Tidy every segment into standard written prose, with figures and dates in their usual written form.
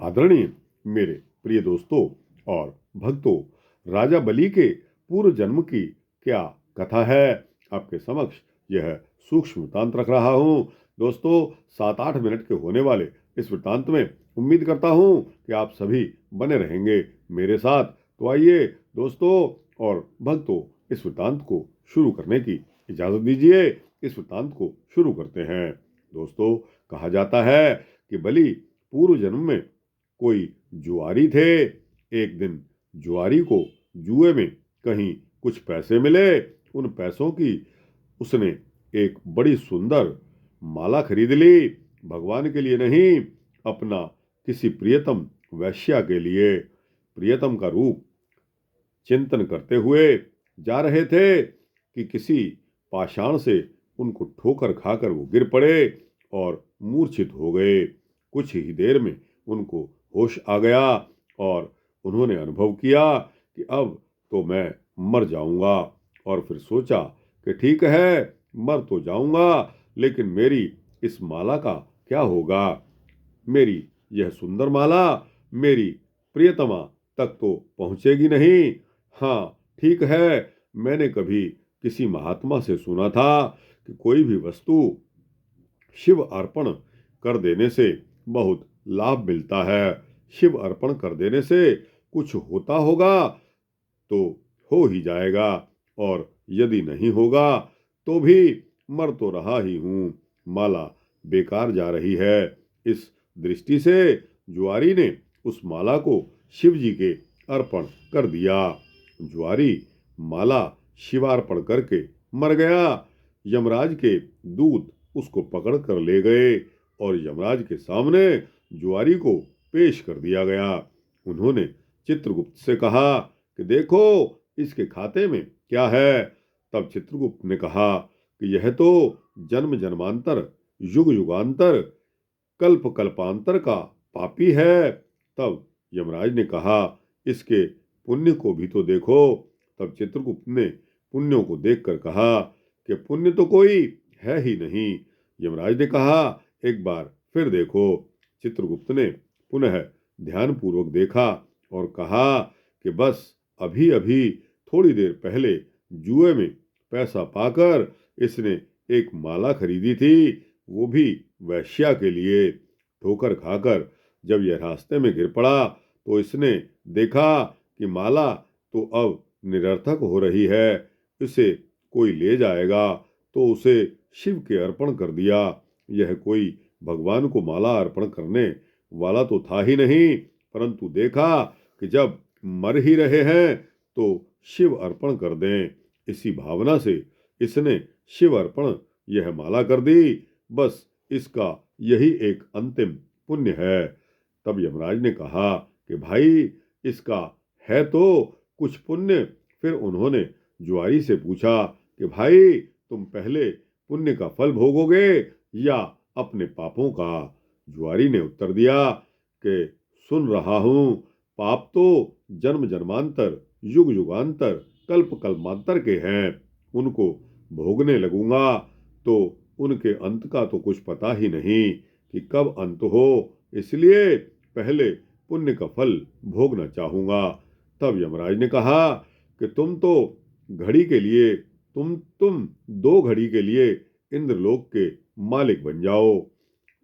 आदरणीय मेरे प्रिय दोस्तों और भक्तों, राजा बलि के पूर्व जन्म की क्या कथा है, आपके समक्ष यह सूक्ष्म वृत्तांत रख रहा हूं। दोस्तों, 7-8 मिनट के होने वाले इस वृत्तांत में उम्मीद करता हूं कि आप सभी बने रहेंगे मेरे साथ। तो आइए दोस्तों और भक्तों, इस वृत्तांत को शुरू करने की इजाजत दीजिए। इस वृत्तांत को शुरू करते हैं। दोस्तों, कहा जाता है कि बलि पूर्व जन्म में कोई जुआरी थे। एक दिन जुआरी को जुए में कहीं कुछ पैसे मिले। उन पैसों की उसने एक बड़ी सुंदर माला खरीद ली। भगवान के लिए नहीं, अपना किसी प्रियतम वैश्या के लिए। प्रियतम का रूप चिंतन करते हुए जा रहे थे कि किसी पाषाण से उनको ठोकर खाकर वो गिर पड़े और मूर्छित हो गए। कुछ ही देर में उनको होश आ गया और उन्होंने अनुभव किया कि अब तो मैं मर जाऊंगा। और फिर सोचा कि ठीक है, मर तो जाऊंगा, लेकिन मेरी इस माला का क्या होगा। मेरी यह सुंदर माला मेरी प्रियतमा तक तो पहुंचेगी नहीं। हाँ, ठीक है, मैंने कभी किसी महात्मा से सुना था कि कोई भी वस्तु शिव अर्पण कर देने से बहुत लाभ मिलता है। शिव अर्पण कर देने से कुछ होता होगा तो हो ही जाएगा, और यदि नहीं होगा तो भी मर तो रहा ही हूं। माला बेकार जा रही है। इस दृष्टि से जुआरी ने उस माला को शिव जी के अर्पण कर दिया। जुआरी माला शिवार्पण करके मर गया। यमराज के दूत उसको पकड़ कर ले गए और यमराज के सामने जुआरी को पेश कर दिया गया। उन्होंने चित्रगुप्त से कहा कि देखो, इसके खाते में क्या है। तब चित्रगुप्त ने कहा कि यह तो जन्म जन्मांतर, युग युगांतर, कल्प कल्पांतर का पापी है। तब यमराज ने कहा, इसके पुण्य को भी तो देखो। तब चित्रगुप्त ने पुण्यों को देखकर कहा कि पुण्य तो कोई है ही नहीं। यमराज ने कहा, एक बार फिर देखो। चित्रगुप्त ने पुनः ध्यानपूर्वक देखा और कहा कि बस अभी अभी थोड़ी देर पहले जुए में पैसा पाकर इसने एक माला खरीदी थी, वो भी वैश्या के लिए। ठोकर खाकर जब यह रास्ते में गिर पड़ा तो इसने देखा कि माला तो अब निरर्थक हो रही है, इसे कोई ले जाएगा, तो उसे शिव के अर्पण कर दिया। यह कोई भगवान को माला अर्पण करने वाला तो था ही नहीं, परंतु देखा कि जब मर ही रहे हैं तो शिव अर्पण कर दें। इसी भावना से इसने शिव अर्पण यह माला कर दी। बस इसका यही एक अंतिम पुण्य है। तब यमराज ने कहा कि भाई, इसका है तो कुछ पुण्य। फिर उन्होंने जुआरी से पूछा कि भाई, तुम पहले पुण्य का फल भोगोगे या अपने पापों का। जुआरी ने उत्तर दिया कि सुन रहा हूं, पाप तो जन्म जन्मांतर, युग युगांतर, कल्प कल्पांतर के हैं। उनको भोगने लगूंगा तो उनके अंत का तो कुछ पता ही नहीं कि कब अंत हो, इसलिए पहले पुण्य का फल भोगना चाहूंगा। तब यमराज ने कहा कि तुम 2 घड़ी के लिए इंद्रलोक के मालिक बन जाओ।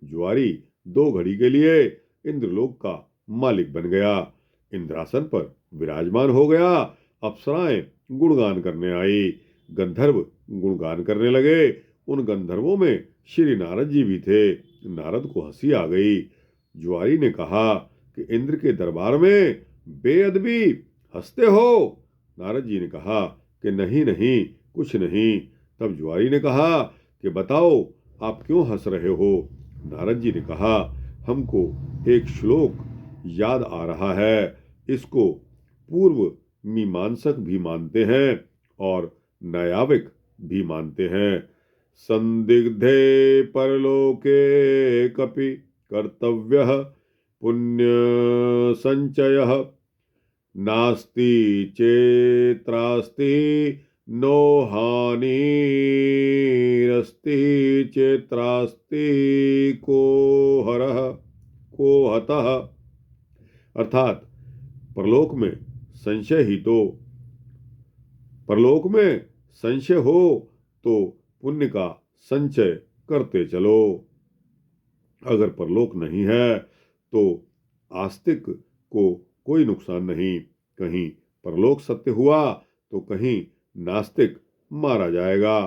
जुआरी 2 घड़ी के लिए इंद्रलोक का मालिक बन गया। इंद्रासन पर विराजमान हो गया। अप्सराएं गुणगान करने आई। गंधर्व गुणगान करने लगे। उन गंधर्वों में श्री नारद जी भी थे। नारद को हंसी आ गई। जुआरी ने कहा कि इंद्र के दरबार में बेअदबी, हंसते हो। नारद जी ने कहा कि नहीं नहीं, कुछ नहीं। तब जुआरी ने कहा कि बताओ, आप क्यों हंस रहे हो। नारद जी ने कहा, हमको एक श्लोक याद आ रहा है। इसको पूर्व मीमांसक भी मानते हैं और नैयायिक भी मानते हैं। संदिग्धे परलोके कपि कर्तव्यः पुण्य संचयः, नास्ति चेत्रास्ति नो हानिरस्ति चेत्रास्ति को हरः को हतः। अर्थात परलोक में संशय ही तो परलोक में संशय हो तो पुण्य का संचय करते चलो। अगर परलोक नहीं है तो आस्तिक को कोई नुकसान नहीं। कहीं परलोक सत्य हुआ तो कहीं नास्तिक मारा जाएगा।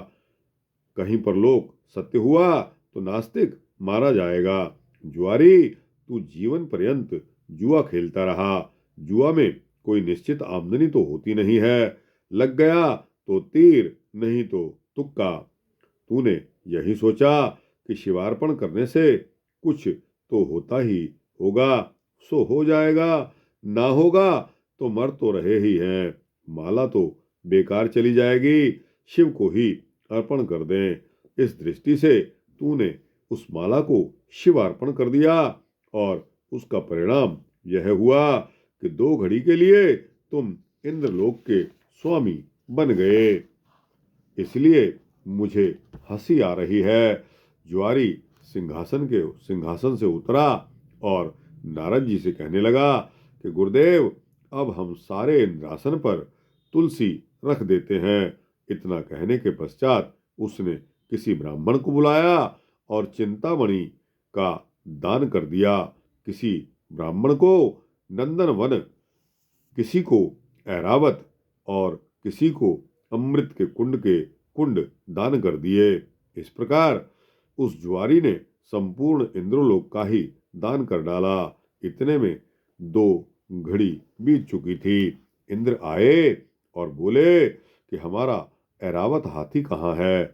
कहीं परलोक सत्य हुआ तो नास्तिक मारा जाएगा। जुआरी, तू जीवन पर्यंत जुआ खेलता रहा। जुआ में कोई निश्चित आमदनी तो होती नहीं है। लग गया तो तीर, नहीं तो तुक्का। तूने यही सोचा कि शिवार्पण करने से कुछ तो होता ही होगा, सो हो जाएगा। ना होगा तो मर तो रहे ही हैं। माला तो बेकार चली जाएगी, शिव को ही अर्पण कर दें। इस दृष्टि से तूने उस माला को शिव अर्पण कर दिया और उसका परिणाम यह हुआ कि 2 घड़ी के लिए तुम इंद्रलोक के स्वामी बन गए। इसलिए मुझे हंसी आ रही है। जुआरी सिंहासन से उतरा और नारद जी से कहने लगा कि गुरुदेव, अब हम सारे इंद्रासन पर तुलसी रख देते हैं। इतना कहने के पश्चात उसने किसी ब्राह्मण को बुलाया और चिंतामणि का दान कर दिया। किसी ब्राह्मण को नंदन वन, किसी को ऐरावत और किसी को अमृत के कुंड दान कर दिए। इस प्रकार उस जुआरी ने संपूर्ण इंद्रलोक का ही दान कर डाला। इतने में 2 घड़ी बीत चुकी थी। इंद्र आए और बोले कि हमारा ऐरावत हाथी कहाँ है।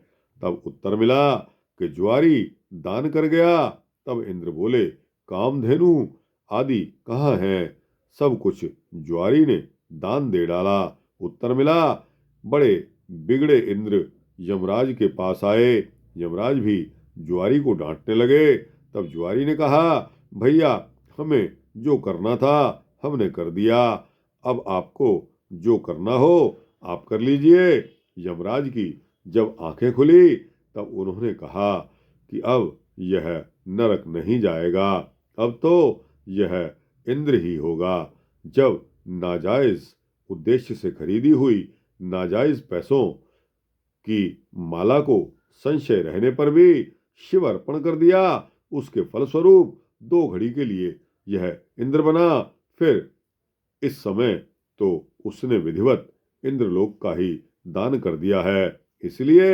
तब उत्तर मिला कि जुआरी दान कर गया। तब इंद्र बोले, कामधेनु आदि कहाँ हैं। सब कुछ जुआरी ने दान दे डाला। उत्तर मिला, बड़े बिगड़े इंद्र यमराज के पास आए। यमराज भी जुआरी को डांटने लगे। तब जुआरी ने कहा, भैया, हमें जो करना था हमने कर दिया। अब आपको जो करना हो आप कर लीजिए। यमराज की जब आंखें खुली तब उन्होंने कहा कि अब यह नरक नहीं जाएगा, अब तो यह इंद्र ही होगा। जब नाजायज उद्देश्य से खरीदी हुई नाजायज पैसों की माला को संशय रहने पर भी शिव अर्पण कर दिया, उसके फलस्वरूप 2 घड़ी के लिए यह इंद्र बना। फिर इस समय तो उसने विधिवत इंद्रलोक का ही दान कर दिया है, इसलिए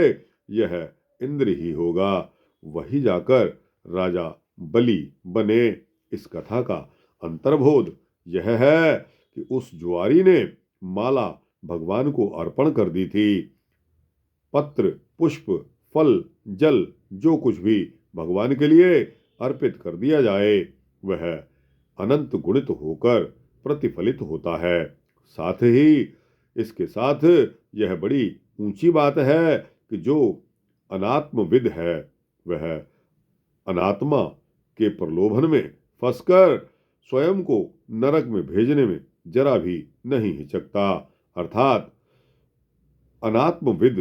यह इंद्र ही होगा। वही जाकर राजा बलि बने। इस कथा का अंतर्बोध यह है कि उस जुआरी ने माला भगवान को अर्पण कर दी थी। पत्र, पुष्प, फल, जल, जो कुछ भी भगवान के लिए अर्पित कर दिया जाए वह अनंत गुणित होकर प्रतिफलित होता है। साथ ही इसके साथ यह बड़ी ऊंची बात है कि जो अनात्मविद है वह अनात्मा के प्रलोभन में फंसकर स्वयं को नरक में भेजने में जरा भी नहीं हिचकता। अर्थात अनात्मविद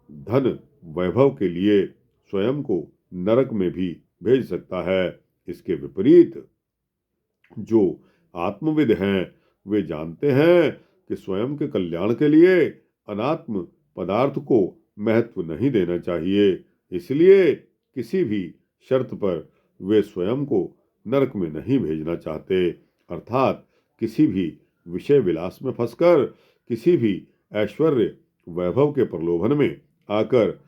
धन वैभव के लिए स्वयं को नरक में भी भेज सकता है। इसके विपरीत जो आत्मविद हैं वे जानते हैं कि स्वयं के कल्याण के लिए अनात्म पदार्थ को महत्व नहीं देना चाहिए, इसलिए किसी भी शर्त पर वे स्वयं को नरक में नहीं भेजना चाहते। अर्थात किसी भी विषय विलास में फंसकर किसी भी ऐश्वर्य वैभव के प्रलोभन में आकर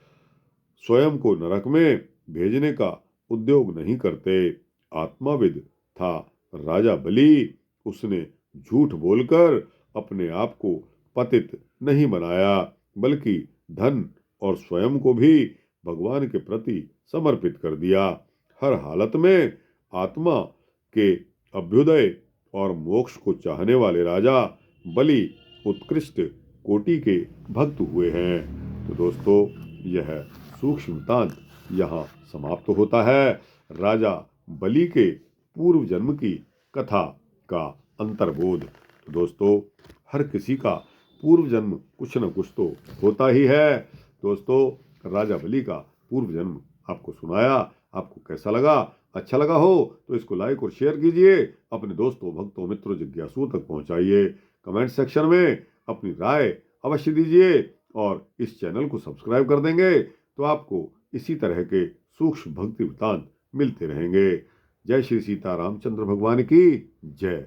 स्वयं को नरक में भेजने का उद्योग नहीं करते। आत्माविद था राजा बलि। उसने झूठ बोलकर अपने आप को पतित नहीं बनाया, बल्कि धन और स्वयं को भी भगवान के प्रति समर्पित कर दिया। हर हालत में आत्मा के अभ्युदय और मोक्ष को चाहने वाले राजा बलि उत्कृष्ट कोटि के भक्त हुए हैं। तो दोस्तों, यह सूक्ष्म वृत्तांत यहाँ समाप्त होता है। राजा बलि के पूर्व जन्म की कथा का अंतर्बोध। तो दोस्तों, हर किसी का पूर्व जन्म कुछ न कुछ तो होता ही है। दोस्तों, राजा बलि का पूर्व जन्म आपको सुनाया, आपको कैसा लगा अच्छा लगा हो तो इसको लाइक और शेयर कीजिए, अपने दोस्तों, भक्तों, मित्रों, जिज्ञासुओं तक पहुंचाइए। कमेंट सेक्शन में अपनी राय अवश्य दीजिए और इस चैनल को सब्सक्राइब कर देंगे तो आपको इसी तरह के सूक्ष्म भक्ति वृत्तांत मिलते रहेंगे। जय श्री सीता रामचंद्र भगवान की जय।